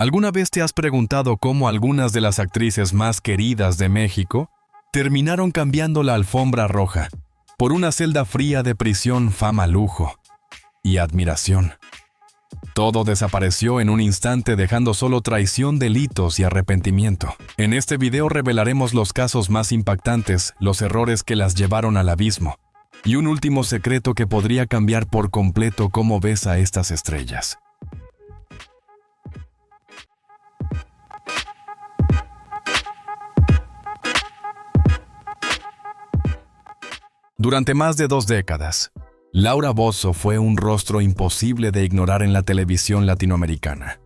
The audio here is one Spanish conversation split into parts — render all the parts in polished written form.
¿Alguna vez te has preguntado cómo algunas de las actrices más queridas de México terminaron cambiando la alfombra roja por una celda fría de prisión, fama, lujo y admiración? Todo desapareció en un instante, dejando solo traición, delitos y arrepentimiento. En este video revelaremos los casos más impactantes, los errores que las llevaron al abismo y un último secreto que podría cambiar por completo cómo ves a estas estrellas. Durante más de 2 décadas, Laura Bozzo fue un rostro imposible de ignorar en la televisión latinoamericana.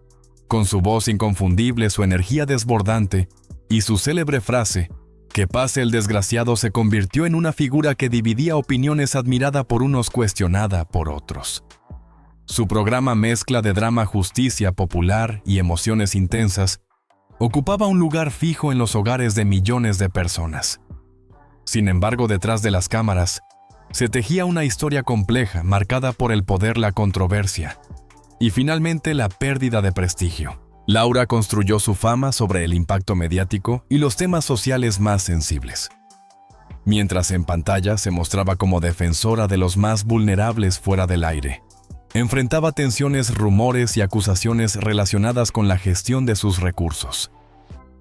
Con su voz inconfundible, su energía desbordante y su célebre frase, "Que pase el desgraciado", se convirtió en una figura que dividía opiniones, admirada por unos, cuestionada por otros. Su programa, mezcla de drama, justicia popular y emociones intensas, ocupaba un lugar fijo en los hogares de millones de personas. Sin embargo, detrás de las cámaras, se tejía una historia compleja, marcada por el poder, la controversia y finalmente la pérdida de prestigio. Laura construyó su fama sobre el impacto mediático y los temas sociales más sensibles. Mientras en pantalla se mostraba como defensora de los más vulnerables, fuera del aire enfrentaba tensiones, rumores y acusaciones relacionadas con la gestión de sus recursos.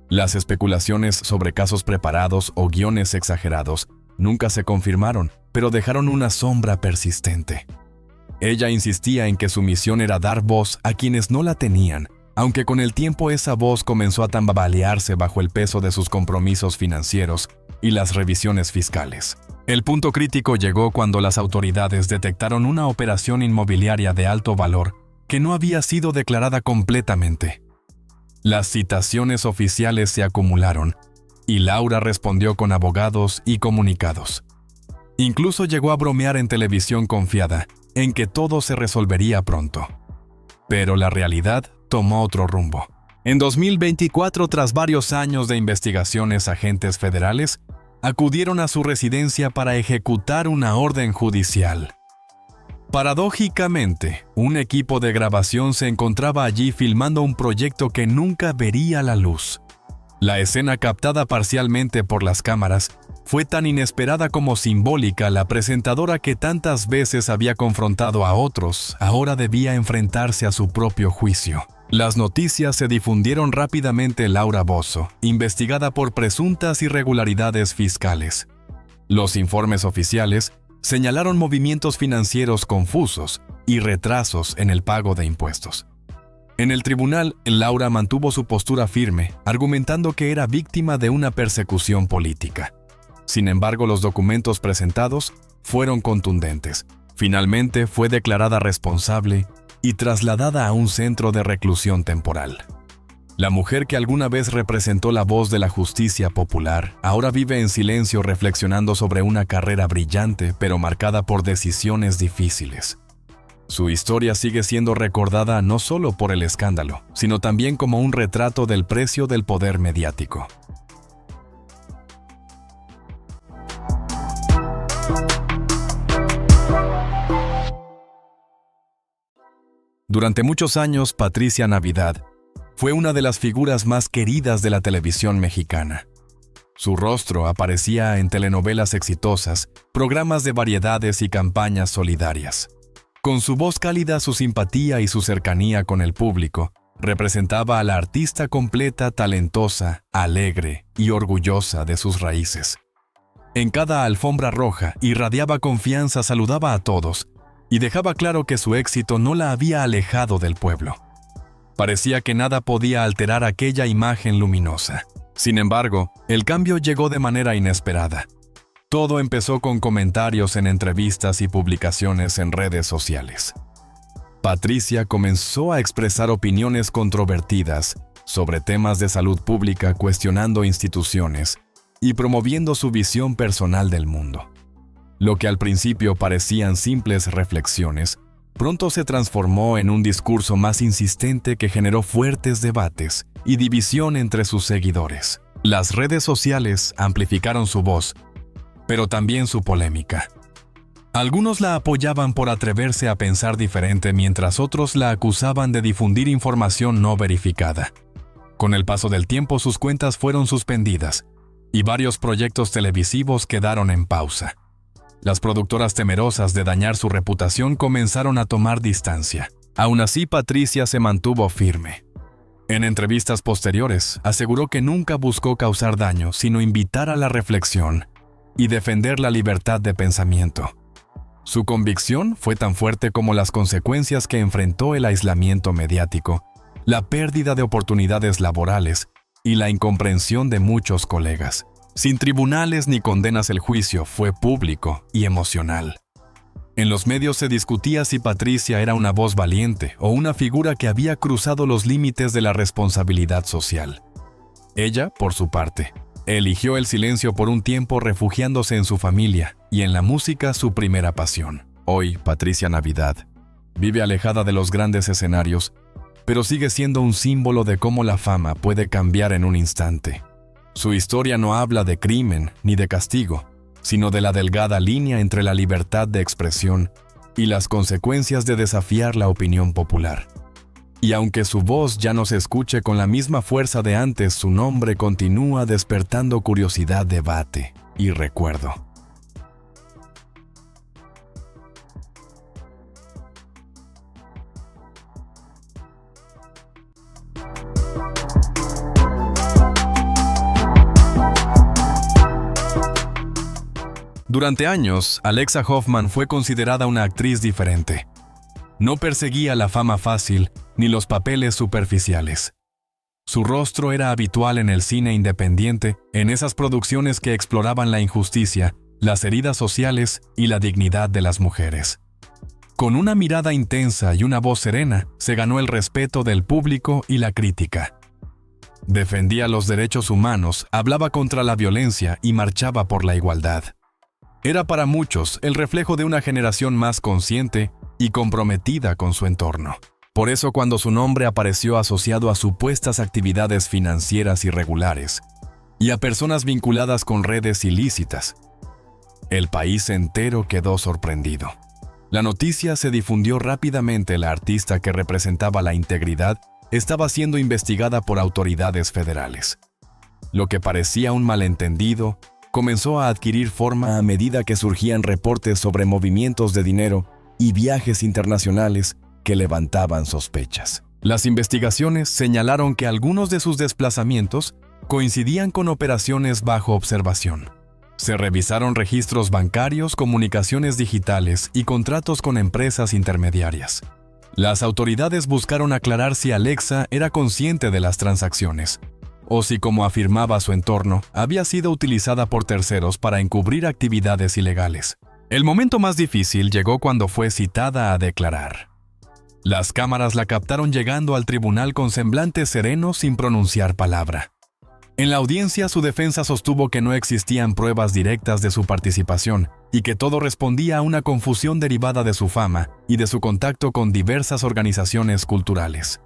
Las especulaciones sobre casos preparados o guiones exagerados nunca se confirmaron, pero dejaron una sombra persistente. Ella insistía en que su misión era dar voz a quienes no la tenían, aunque con el tiempo esa voz comenzó a tambalearse bajo el peso de sus compromisos financieros y las revisiones fiscales. El punto crítico llegó cuando las autoridades detectaron una operación inmobiliaria de alto valor que no había sido declarada completamente. Las citaciones oficiales se acumularon y Laura respondió con abogados y comunicados. Incluso llegó a bromear en televisión, confiada en que todo se resolvería pronto. Pero la realidad tomó otro rumbo. En 2024, tras varios años de investigaciones, agentes federales acudieron a su residencia para ejecutar una orden judicial. Paradójicamente, un equipo de grabación se encontraba allí filmando un proyecto que nunca vería la luz. La escena, captada parcialmente por las cámaras, fue tan inesperada como simbólica. La presentadora que tantas veces había confrontado a otros, ahora debía enfrentarse a su propio juicio. Las noticias se difundieron rápidamente. Laura Bozzo, investigada por presuntas irregularidades fiscales. Los informes oficiales señalaron movimientos financieros confusos y retrasos en el pago de impuestos. En el tribunal, Laura mantuvo su postura firme, argumentando que era víctima de una persecución política. Sin embargo, los documentos presentados fueron contundentes. Finalmente fue declarada responsable y trasladada a un centro de reclusión temporal. La mujer que alguna vez representó la voz de la justicia popular, ahora vive en silencio, reflexionando sobre una carrera brillante pero marcada por decisiones difíciles. Su historia sigue siendo recordada no solo por el escándalo, sino también como un retrato del precio del poder mediático. Durante muchos años, Patricia Navidad fue una de las figuras más queridas de la televisión mexicana. Su rostro aparecía en telenovelas exitosas, programas de variedades y campañas solidarias. Con su voz cálida, su simpatía y su cercanía con el público, representaba a la artista completa, talentosa, alegre y orgullosa de sus raíces. En cada alfombra roja irradiaba confianza, saludaba a todos y dejaba claro que su éxito no la había alejado del pueblo. Parecía que nada podía alterar aquella imagen luminosa. Sin embargo, el cambio llegó de manera inesperada. Todo empezó con comentarios en entrevistas y publicaciones en redes sociales. Patricia comenzó a expresar opiniones controvertidas sobre temas de salud pública, cuestionando instituciones y promoviendo su visión personal del mundo. Lo que al principio parecían simples reflexiones, pronto se transformó en un discurso más insistente que generó fuertes debates y división entre sus seguidores. Las redes sociales amplificaron su voz, pero también su polémica. Algunos la apoyaban por atreverse a pensar diferente, mientras otros la acusaban de difundir información no verificada. Con el paso del tiempo, sus cuentas fueron suspendidas y varios proyectos televisivos quedaron en pausa. Las productoras, temerosas de dañar su reputación, comenzaron a tomar distancia. Aún así, Patricia se mantuvo firme. En entrevistas posteriores, aseguró que nunca buscó causar daño, sino invitar a la reflexión y defender la libertad de pensamiento. Su convicción fue tan fuerte como las consecuencias que enfrentó el aislamiento mediático, la pérdida de oportunidades laborales y la incomprensión de muchos colegas. Sin tribunales ni condenas, el juicio fue público y emocional. En los medios se discutía si Patricia era una voz valiente o una figura que había cruzado los límites de la responsabilidad social. Ella, por su parte, eligió el silencio por un tiempo, refugiándose en su familia y en la música, su primera pasión. Hoy, Patricia Navidad vive alejada de los grandes escenarios, pero sigue siendo un símbolo de cómo la fama puede cambiar en un instante. Su historia no habla de crimen ni de castigo, sino de la delgada línea entre la libertad de expresión y las consecuencias de desafiar la opinión popular. Y aunque su voz ya no se escuche con la misma fuerza de antes, su nombre continúa despertando curiosidad, debate y recuerdo. Durante años, Alexa Hoffman fue considerada una actriz diferente. No perseguía la fama fácil ni los papeles superficiales. Su rostro era habitual en el cine independiente, en esas producciones que exploraban la injusticia, las heridas sociales y la dignidad de las mujeres. Con una mirada intensa y una voz serena, se ganó el respeto del público y la crítica. Defendía los derechos humanos, hablaba contra la violencia y marchaba por la igualdad. Era para muchos el reflejo de una generación más consciente y comprometida con su entorno. Por eso, cuando su nombre apareció asociado a supuestas actividades financieras irregulares y a personas vinculadas con redes ilícitas, el país entero quedó sorprendido. La noticia se difundió rápidamente. La artista, que representaba la integridad, estaba siendo investigada por autoridades federales. Lo que parecía un malentendido comenzó a adquirir forma a medida que surgían reportes sobre movimientos de dinero y viajes internacionales que levantaban sospechas. Las investigaciones señalaron que algunos de sus desplazamientos coincidían con operaciones bajo observación. Se revisaron registros bancarios, comunicaciones digitales y contratos con empresas intermediarias. Las autoridades buscaron aclarar si Alexa era consciente de las transacciones, o si, como afirmaba su entorno, había sido utilizada por terceros para encubrir actividades ilegales. El momento más difícil llegó cuando fue citada a declarar. Las cámaras la captaron llegando al tribunal con semblante sereno, sin pronunciar palabra. En la audiencia, su defensa sostuvo que no existían pruebas directas de su participación y que todo respondía a una confusión derivada de su fama y de su contacto con diversas organizaciones culturales.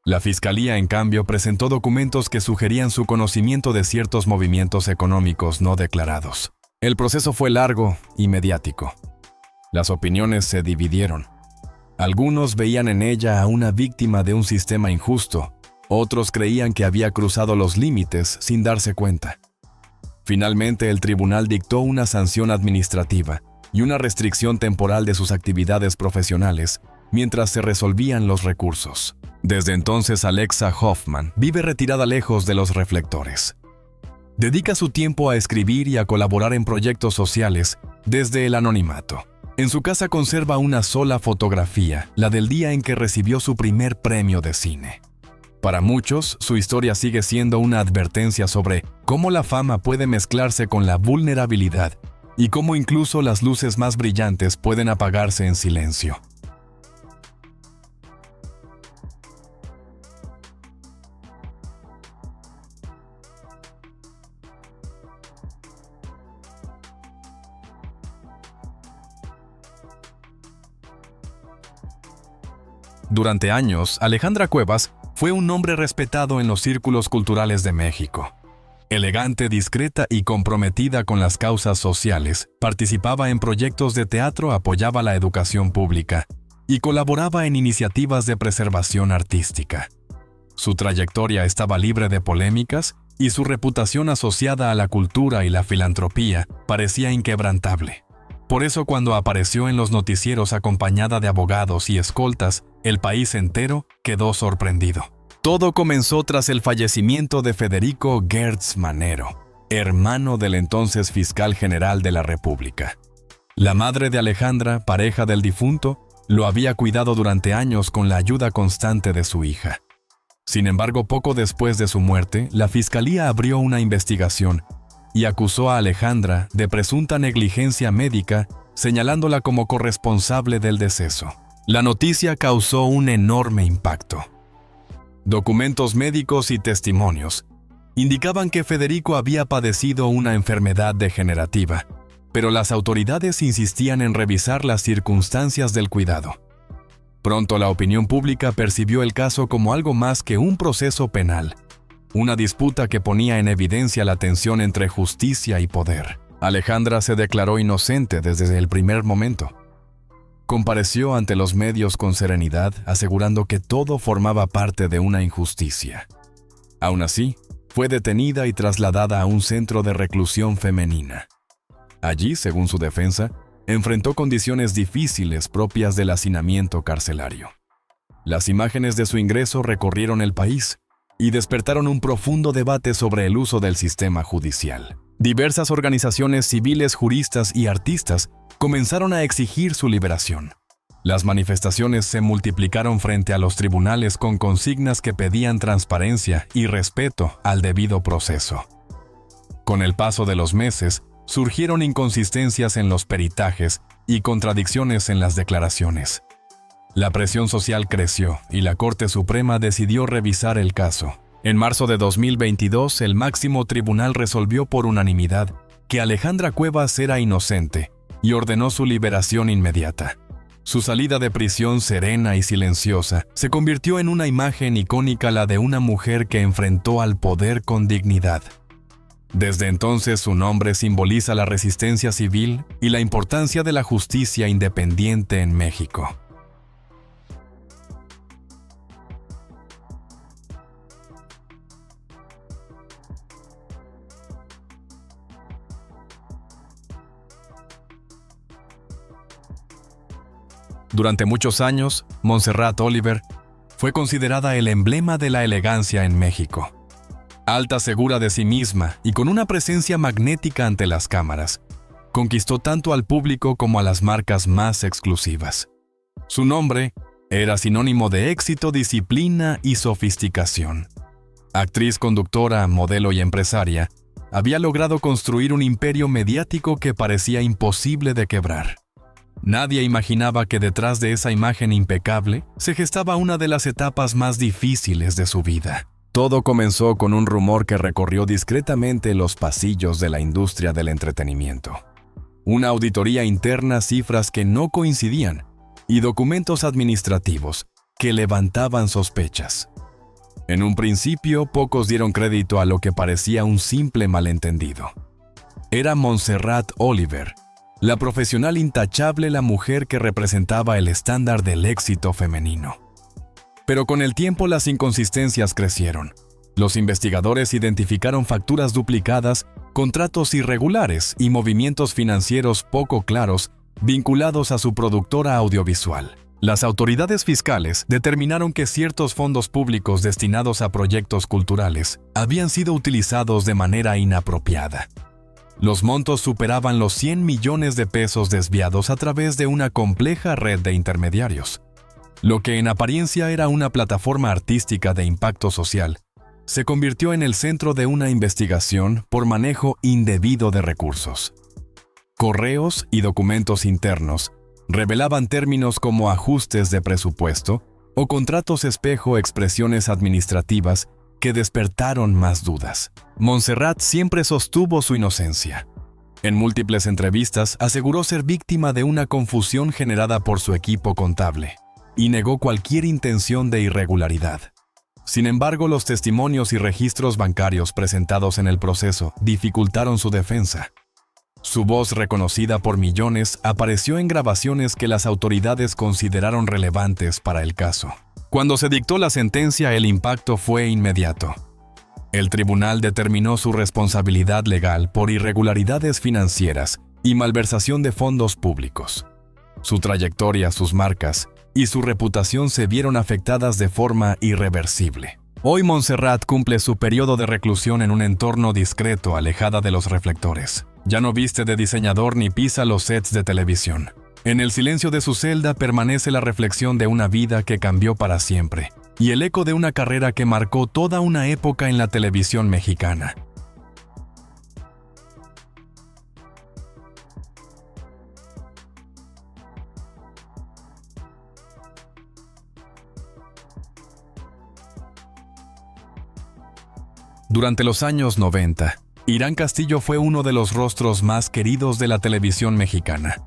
La fiscalía, en cambio, presentó documentos que sugerían su conocimiento de ciertos movimientos económicos no declarados. El proceso fue largo y mediático. Las opiniones se dividieron. Algunos veían en ella a una víctima de un sistema injusto, otros creían que había cruzado los límites sin darse cuenta. Finalmente, el tribunal dictó una sanción administrativa y una restricción temporal de sus actividades profesionales mientras se resolvían los recursos. Desde entonces, Alexa Hoffman vive retirada lejos de los reflectores. Dedica su tiempo a escribir y a colaborar en proyectos sociales desde el anonimato. En su casa conserva una sola fotografía, la del día en que recibió su primer premio de cine. Para muchos, su historia sigue siendo una advertencia sobre cómo la fama puede mezclarse con la vulnerabilidad y cómo incluso las luces más brillantes pueden apagarse en silencio. Durante años, Alejandra Cuevas fue un nombre respetado en los círculos culturales de México. Elegante, discreta y comprometida con las causas sociales, participaba en proyectos de teatro, apoyaba la educación pública y colaboraba en iniciativas de preservación artística. Su trayectoria estaba libre de polémicas y su reputación asociada a la cultura y la filantropía parecía inquebrantable. Por eso, cuando apareció en los noticieros acompañada de abogados y escoltas, el país entero quedó sorprendido. Todo comenzó tras el fallecimiento de Federico Gertz Manero, hermano del entonces fiscal general de la República. La madre de Alejandra, pareja del difunto, lo había cuidado durante años con la ayuda constante de su hija. Sin embargo, poco después de su muerte, la fiscalía abrió una investigación y acusó a Alejandra de presunta negligencia médica, señalándola como corresponsable del deceso. La noticia causó un enorme impacto. Documentos médicos y testimonios indicaban que Federico había padecido una enfermedad degenerativa, pero las autoridades insistían en revisar las circunstancias del cuidado. Pronto la opinión pública percibió el caso como algo más que un proceso penal, una disputa que ponía en evidencia la tensión entre justicia y poder. Alejandra se declaró inocente desde el primer momento. Compareció ante los medios con serenidad, asegurando que todo formaba parte de una injusticia. Aún así, fue detenida y trasladada a un centro de reclusión femenina. Allí, según su defensa, enfrentó condiciones difíciles propias del hacinamiento carcelario. Las imágenes de su ingreso recorrieron el país y despertaron un profundo debate sobre el uso del sistema judicial. Diversas organizaciones civiles, juristas y artistas comenzaron a exigir su liberación. Las manifestaciones se multiplicaron frente a los tribunales con consignas que pedían transparencia y respeto al debido proceso. Con el paso de los meses, surgieron inconsistencias en los peritajes y contradicciones en las declaraciones. La presión social creció y la Corte Suprema decidió revisar el caso. En marzo de 2022, el máximo tribunal resolvió por unanimidad que Alejandra Cuevas era inocente y ordenó su liberación inmediata. Su salida de prisión serena y silenciosa se convirtió en una imagen icónica, la de una mujer que enfrentó al poder con dignidad. Desde entonces, su nombre simboliza la resistencia civil y la importancia de la justicia independiente en México. Durante muchos años, Montserrat Oliver fue considerada el emblema de la elegancia en México. Alta, segura de sí misma y con una presencia magnética ante las cámaras, conquistó tanto al público como a las marcas más exclusivas. Su nombre era sinónimo de éxito, disciplina y sofisticación. Actriz, conductora, modelo y empresaria, había logrado construir un imperio mediático que parecía imposible de quebrar. Nadie imaginaba que detrás de esa imagen impecable se gestaba una de las etapas más difíciles de su vida. Todo comenzó con un rumor que recorrió discretamente los pasillos de la industria del entretenimiento. Una auditoría interna, cifras que no coincidían y documentos administrativos que levantaban sospechas. En un principio, pocos dieron crédito a lo que parecía un simple malentendido. Era Montserrat Oliver, la profesional intachable, la mujer que representaba el estándar del éxito femenino. Pero con el tiempo las inconsistencias crecieron. Los investigadores identificaron facturas duplicadas, contratos irregulares y movimientos financieros poco claros vinculados a su productora audiovisual. Las autoridades fiscales determinaron que ciertos fondos públicos destinados a proyectos culturales habían sido utilizados de manera inapropiada. Los montos superaban los 100 millones de pesos desviados a través de una compleja red de intermediarios. Lo que en apariencia era una plataforma artística de impacto social, se convirtió en el centro de una investigación por manejo indebido de recursos. Correos y documentos internos revelaban términos como ajustes de presupuesto o contratos espejo, expresiones administrativas que despertaron más dudas. Montserrat siempre sostuvo su inocencia. En múltiples entrevistas aseguró ser víctima de una confusión generada por su equipo contable y negó cualquier intención de irregularidad. Sin embargo, los testimonios y registros bancarios presentados en el proceso dificultaron su defensa. Su voz, reconocida por millones, apareció en grabaciones que las autoridades consideraron relevantes para el caso. Cuando se dictó la sentencia, el impacto fue inmediato. El tribunal determinó su responsabilidad legal por irregularidades financieras y malversación de fondos públicos. Su trayectoria, sus marcas y su reputación se vieron afectadas de forma irreversible. Hoy Montserrat cumple su periodo de reclusión en un entorno discreto, alejada de los reflectores. Ya no viste de diseñador ni pisa los sets de televisión. En el silencio de su celda permanece la reflexión de una vida que cambió para siempre y el eco de una carrera que marcó toda una época en la televisión mexicana. Durante los años 90, Irán Castillo fue uno de los rostros más queridos de la televisión mexicana.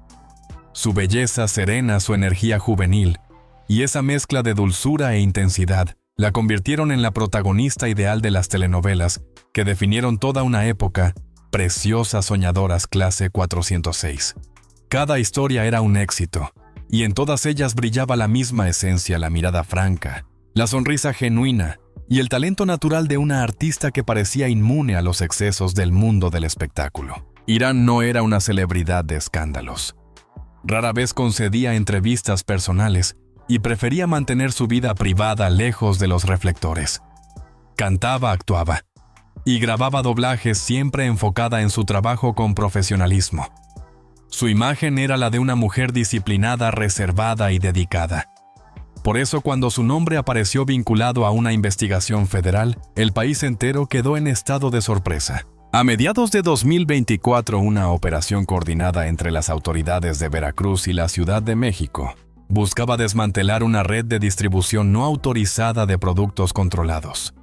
Su belleza serena, su energía juvenil y esa mezcla de dulzura e intensidad la convirtieron en la protagonista ideal de las telenovelas que definieron toda una época, Preciosas Soñadoras clase 406. Cada historia era un éxito, y en todas ellas brillaba la misma esencia, la mirada franca, la sonrisa genuina y el talento natural de una artista que parecía inmune a los excesos del mundo del espectáculo. Irán no era una celebridad de escándalos. Rara vez concedía entrevistas personales y prefería mantener su vida privada lejos de los reflectores. Cantaba, actuaba y grababa doblajes, siempre enfocada en su trabajo con profesionalismo. Su imagen era la de una mujer disciplinada, reservada y dedicada. Por eso, cuando su nombre apareció vinculado a una investigación federal, el país entero quedó en estado de sorpresa. A mediados de 2024, una operación coordinada entre las autoridades de Veracruz y la Ciudad de México buscaba desmantelar una red de distribución no autorizada de productos controlados.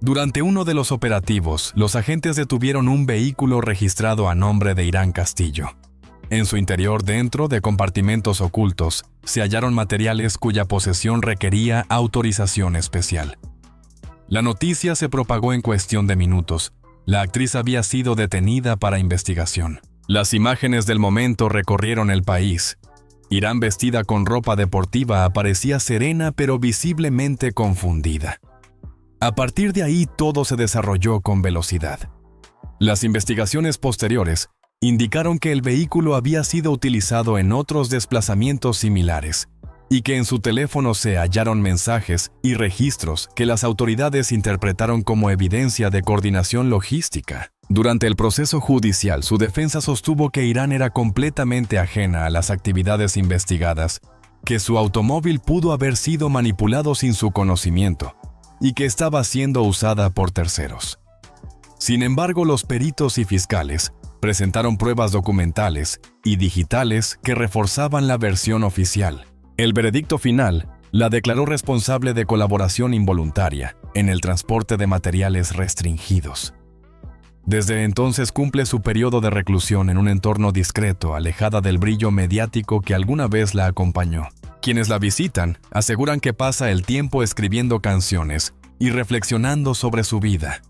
Durante uno de los operativos, los agentes detuvieron un vehículo registrado a nombre de Irán Castillo. En su interior, dentro de compartimentos ocultos, se hallaron materiales cuya posesión requería autorización especial. La noticia se propagó en cuestión de minutos. La actriz había sido detenida para investigación. Las imágenes del momento recorrieron el país. Irán, vestida con ropa deportiva, aparecía serena pero visiblemente confundida. A partir de ahí, todo se desarrolló con velocidad. Las investigaciones posteriores indicaron que el vehículo había sido utilizado en otros desplazamientos similares y que en su teléfono se hallaron mensajes y registros que las autoridades interpretaron como evidencia de coordinación logística. Durante el proceso judicial, su defensa sostuvo que Irán era completamente ajena a las actividades investigadas, que su automóvil pudo haber sido manipulado sin su conocimiento y que estaba siendo usada por terceros. Sin embargo, los peritos y fiscales presentaron pruebas documentales y digitales que reforzaban la versión oficial. El veredicto final la declaró responsable de colaboración involuntaria en el transporte de materiales restringidos. Desde entonces cumple su periodo de reclusión en un entorno discreto, alejada del brillo mediático que alguna vez la acompañó. Quienes la visitan aseguran que pasa el tiempo escribiendo canciones y reflexionando sobre su vida.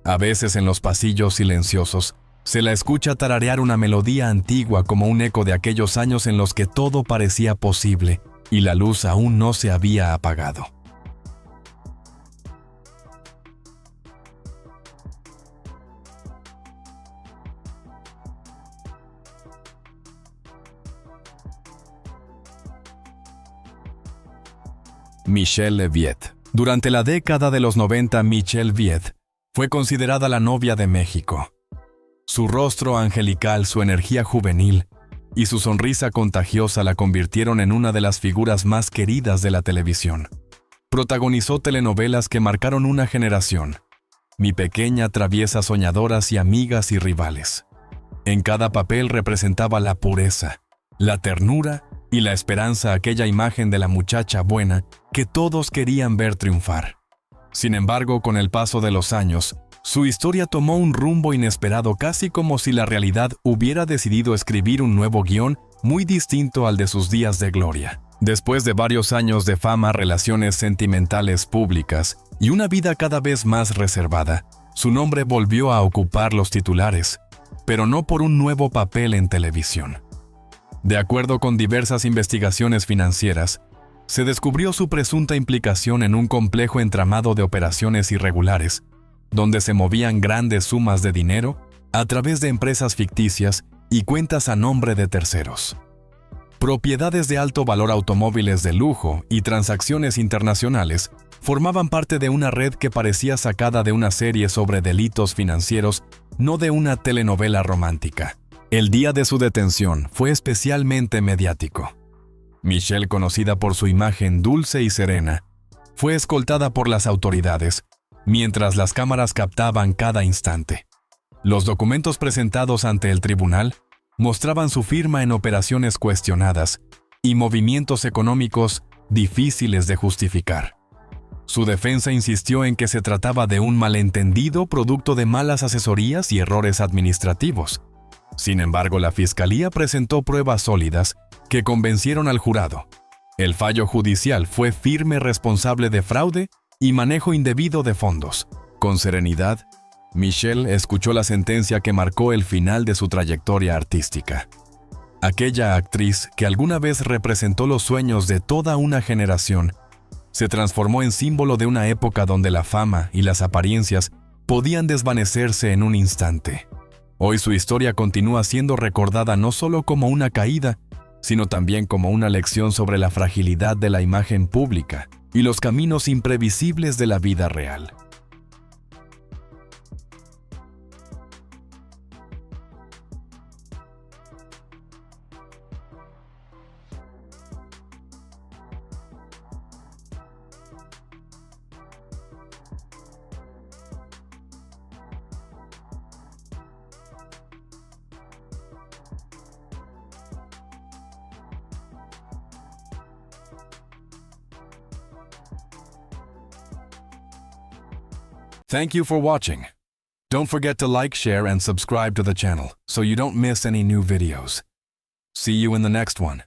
A veces en los pasillos silenciosos se la escucha tararear una melodía antigua como un eco de aquellos años en los que todo parecía posible y la luz aún no se había apagado. Michelle Viet. Durante la década de los 90, Michelle Viet fue considerada la novia de México. Su rostro angelical, su energía juvenil y su sonrisa contagiosa la convirtieron en una de las figuras más queridas de la televisión. Protagonizó telenovelas que marcaron una generación: Mi pequeña, Traviesa, Soñadoras y Amigas y Rivales. En cada papel representaba la pureza, la ternura y la esperanza, aquella imagen de la muchacha buena que todos querían ver triunfar. Sin embargo, con el paso de los años, su historia tomó un rumbo inesperado, casi como si la realidad hubiera decidido escribir un nuevo guión muy distinto al de sus días de gloria. Después de varios años de fama, relaciones sentimentales públicas y una vida cada vez más reservada, su nombre volvió a ocupar los titulares, pero no por un nuevo papel en televisión. De acuerdo con diversas investigaciones financieras, se descubrió su presunta implicación en un complejo entramado de operaciones irregulares, donde se movían grandes sumas de dinero a través de empresas ficticias y cuentas a nombre de terceros. Propiedades de alto valor, automóviles de lujo y transacciones internacionales formaban parte de una red que parecía sacada de una serie sobre delitos financieros, no de una telenovela romántica. El día de su detención fue especialmente mediático. Michelle, conocida por su imagen dulce y serena, fue escoltada por las autoridades, mientras las cámaras captaban cada instante. Los documentos presentados ante el tribunal mostraban su firma en operaciones cuestionadas y movimientos económicos difíciles de justificar. Su defensa insistió en que se trataba de un malentendido producto de malas asesorías y errores administrativos. Sin embargo, la fiscalía presentó pruebas sólidas que convencieron al jurado. El fallo judicial fue firme responsable de fraude y manejo indebido de fondos. Con serenidad, Michelle escuchó la sentencia que marcó el final de su trayectoria artística. Aquella actriz que alguna vez representó los sueños de toda una generación, se transformó en símbolo de una época donde la fama y las apariencias podían desvanecerse en un instante. Hoy su historia continúa siendo recordada no solo como una caída, sino también como una lección sobre la fragilidad de la imagen pública y los caminos imprevisibles de la vida real. Thank you for watching. Don't forget to like, share, and subscribe to the channel so you don't miss any new videos. See you in the next one.